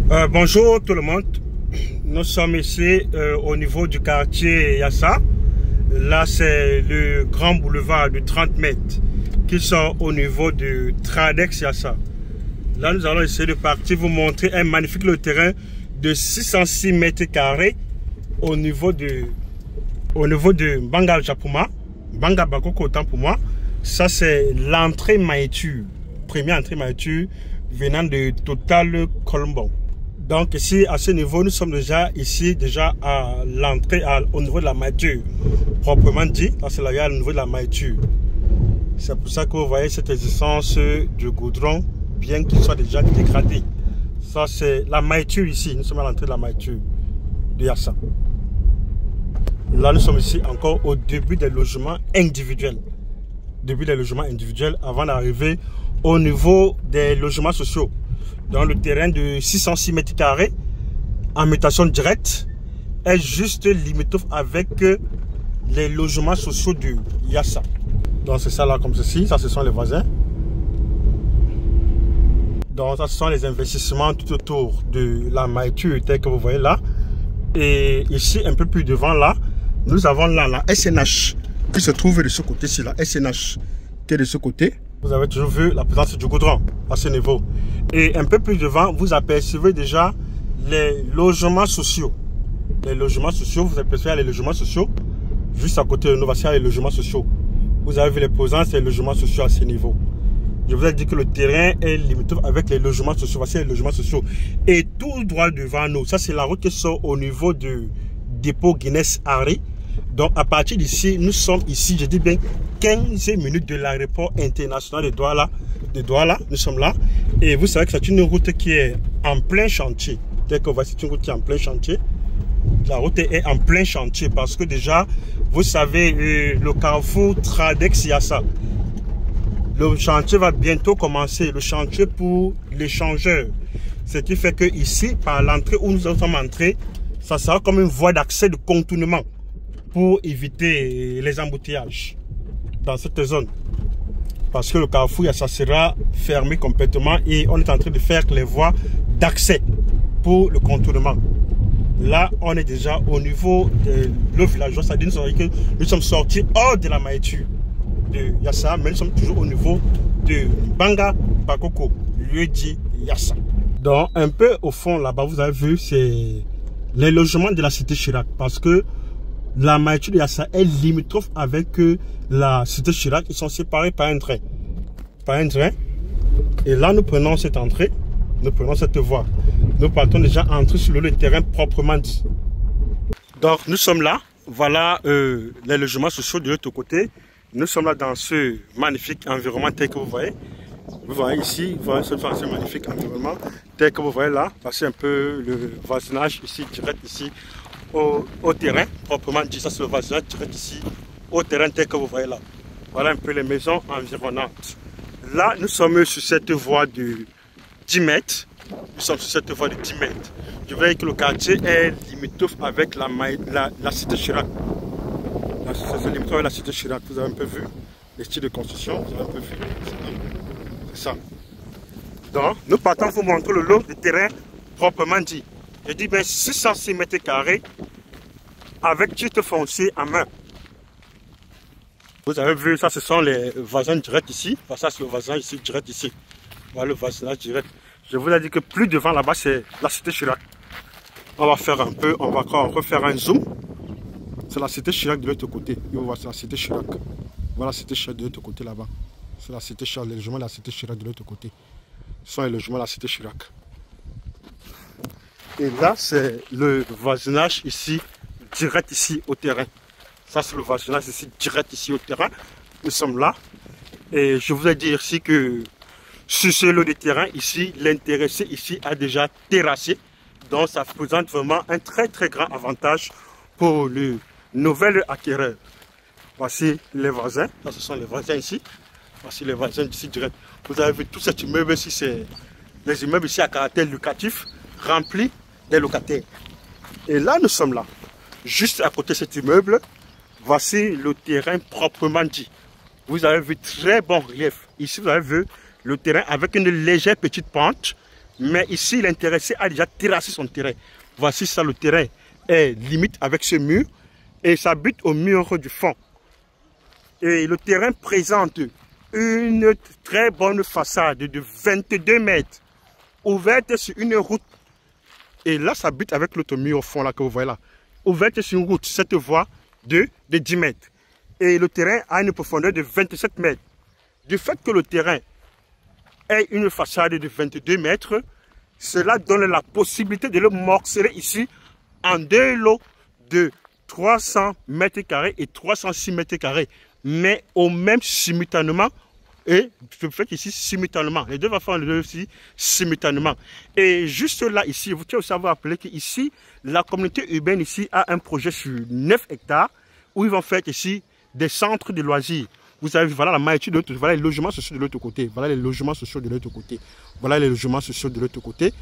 Bonjour tout le monde, nous sommes ici au niveau du quartier Yassa. Là c'est le grand boulevard de 30 mètres qui sont au niveau du Tradex Yassa. Là nous allons essayer de partir vous montrer un magnifique terrain de 606 mètres carrés au niveau de Banga Japuma, Banga Bakoko autant pour moi. Ça c'est l'entrée Maïtu, première entrée Maïtu venant de Total Colombo. Donc ici, à ce niveau, nous sommes déjà ici, à l'entrée, au niveau de la Maïtu, proprement dit. Là, c'est là, au niveau de la Maïtu. C'est pour ça que vous voyez cette existence du goudron, bien qu'il soit déjà dégradé. Ça, c'est la Maïtu ici. Nous sommes à l'entrée de la Maïtu de Yassa. Là, nous sommes ici encore au début des logements individuels. Début des logements individuels avant d'arriver au niveau des logements sociaux. Dans le terrain de 606 mètres carrés, en mutation directe, est juste limitrophe avec les logements sociaux de Yassa. Donc c'est ça là comme ceci, ça ce sont les voisins. Donc ça ce sont les investissements tout autour de la Maïtu telle que vous voyez là. Et ici un peu plus devant là, nous avons là la SNH qui se trouve de ce côté-ci, la SNH qui est de ce côté. Vous avez toujours vu la présence du goudron à ce niveau. Et un peu plus devant, vous apercevez déjà les logements sociaux. Les logements sociaux, vous apercevez les logements sociaux. Juste à côté de nous, voici les logements sociaux. Vous avez vu les présences des logements sociaux à ce niveau. Je vous ai dit que le terrain est limitrophe avec les logements sociaux. Voici les logements sociaux. Et tout droit devant nous, ça c'est la route qui sort au niveau du dépôt Guinness-Harry. Donc à partir d'ici, nous sommes ici, je dis bien 15 minutes de l'aéroport international de Douala. Nous sommes là. Et vous savez que c'est une route qui est en plein chantier. Dès que voici une route qui est en plein chantier. La route est en plein chantier parce que déjà, vous savez, le carrefour Tradex Yassa. Le chantier va bientôt commencer. Le chantier pour l'échangeur. Ce qui fait que ici, par l'entrée où nous sommes entrés, ça sera comme une voie d'accès de contournement pour éviter les embouteillages dans cette zone. Parce que le carrefour Yassa sera fermé complètement et on est en train de faire les voies d'accès pour le contournement. Là, on est déjà au niveau de le villageois, c'est-à-dire que nous sommes sortis hors de la Maïtu de Yassa, mais nous sommes toujours au niveau de Banga Bakoko, lieu dit Yassa. Donc, un peu au fond là-bas, vous avez vu, c'est les logements de la cité Chirac, parce que la Maïtu de Yassa est limitrophe avec la cité Chirac. Ils sont séparés par un train. Et là, nous prenons cette entrée. Nous prenons cette voie. Nous partons déjà entrer sur le terrain proprement dit. Donc, nous sommes là. Voilà les logements sociaux de l'autre côté. Nous sommes là dans ce magnifique environnement tel que vous voyez. Vous voyez ici, vous voyez ce magnifique environnement tel que vous voyez là. Voici un peu le voisinage ici, direct ici. Au terrain, proprement dit, ça c'est le voisinage direct ici, au terrain tel que vous voyez là. Voilà un peu les maisons environnantes. Là, nous sommes sur cette voie de 10 mètres. Nous sommes sur cette voie de 10 mètres. Je vois que le quartier est limitrophe avec la cité Chirac. C'est limitrophe avec la cité Chirac. Vous avez un peu vu les styles de construction. Vous avez un peu vu. C'est ça. Donc, nous partons pour vous montrer le lot du terrain proprement dit. Je dis bien 606 mètres carrés avec titre foncier en main. Vous avez vu, ça ce sont les voisins directs ici. Ça c'est le voisin ici, direct ici. Voilà le voisinage direct. Je vous ai dit que plus devant là-bas c'est la cité Chirac. On va faire un peu, on va refaire un zoom. C'est la cité Chirac de l'autre côté. Vous voyez, c'est la cité Chirac. Voilà la cité Chirac de l'autre côté là-bas. C'est la cité Chirac, les logements de la cité Chirac de l'autre côté. Ce sont les logements de la cité Chirac. Et là, c'est le voisinage ici, direct ici au terrain. Ça, c'est le voisinage ici, direct ici au terrain. Nous sommes là. Et je vous ai dit ici que sur ce lot de terrain ici, l'intéressé ici a déjà terrassé. Donc, ça présente vraiment un très très grand avantage pour le nouvel acquéreur. Voici les voisins. Ça, ce sont les voisins ici. Voici les voisins ici direct. Vous avez vu tout cet immeuble ici, c'est les immeubles ici à caractère locatif, remplis des locataires. Et là, nous sommes là. Juste à côté de cet immeuble, voici le terrain proprement dit. Vous avez vu très bon relief. Ici, vous avez vu le terrain avec une légère petite pente Mais ici, l'intéressé a déjà terrassé son terrain. Voici ça, le terrain est limite avec ce mur et ça bute au mur du fond. Et le terrain présente une très bonne façade de 22 mètres, ouverte sur une route. Et là, ça bute avec l'autre mur au fond là que vous voyez là. Ouverte sur une route, cette voie de 10 mètres. Et le terrain a une profondeur de 27 mètres. Du fait que le terrain ait une façade de 22 mètres, cela donne la possibilité de le morceler ici en deux lots de 300 mètres carrés et 306 mètres carrés, mais au même simultanément. Et je fais ici simultanément. Les deux vont faire les deux ici simultanément. Et juste là, ici, vous devez aussi avoir appelé qu'ici, la communauté urbaine ici a un projet sur 9 hectares où ils vont faire ici des centres de loisirs. Vous savez, voilà la magnitude de l'autre, voilà les logements sociaux de l'autre côté. Voilà les logements sociaux de l'autre côté. Voilà les logements sociaux de l'autre côté.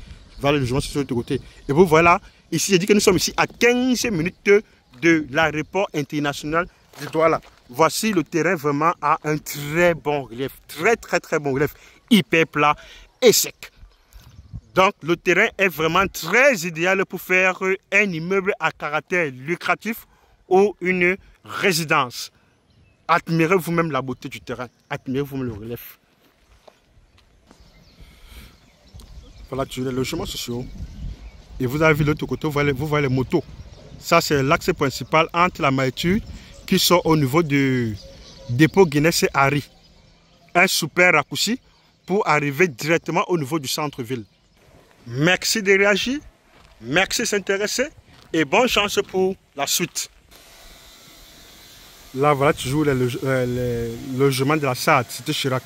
Voilà les logements sociaux de l'autre côté. Et vous voilà, ici, j'ai dit que nous sommes ici à 15 minutes de l'aéroport international de Douala. Voici le terrain vraiment à un très bon relief. Très bon relief. Hyper plat et sec. Donc le terrain est vraiment très idéal pour faire un immeuble à caractère lucratif ou une résidence. Admirez vous-même la beauté du terrain. Admirez vous-même le relief. Voilà les logements sociaux. Et vous avez vu l'autre côté, vous voyez les motos. Ça, c'est l'axe principal entre la Maïtude qui sort au niveau du dépôt Guinness et Harry. Un super raccourci pour arriver directement au niveau du centre-ville. Merci de réagir, merci de s'intéresser et bonne chance pour la suite. Là, voilà toujours les logements de la SAD, c'était Chirac.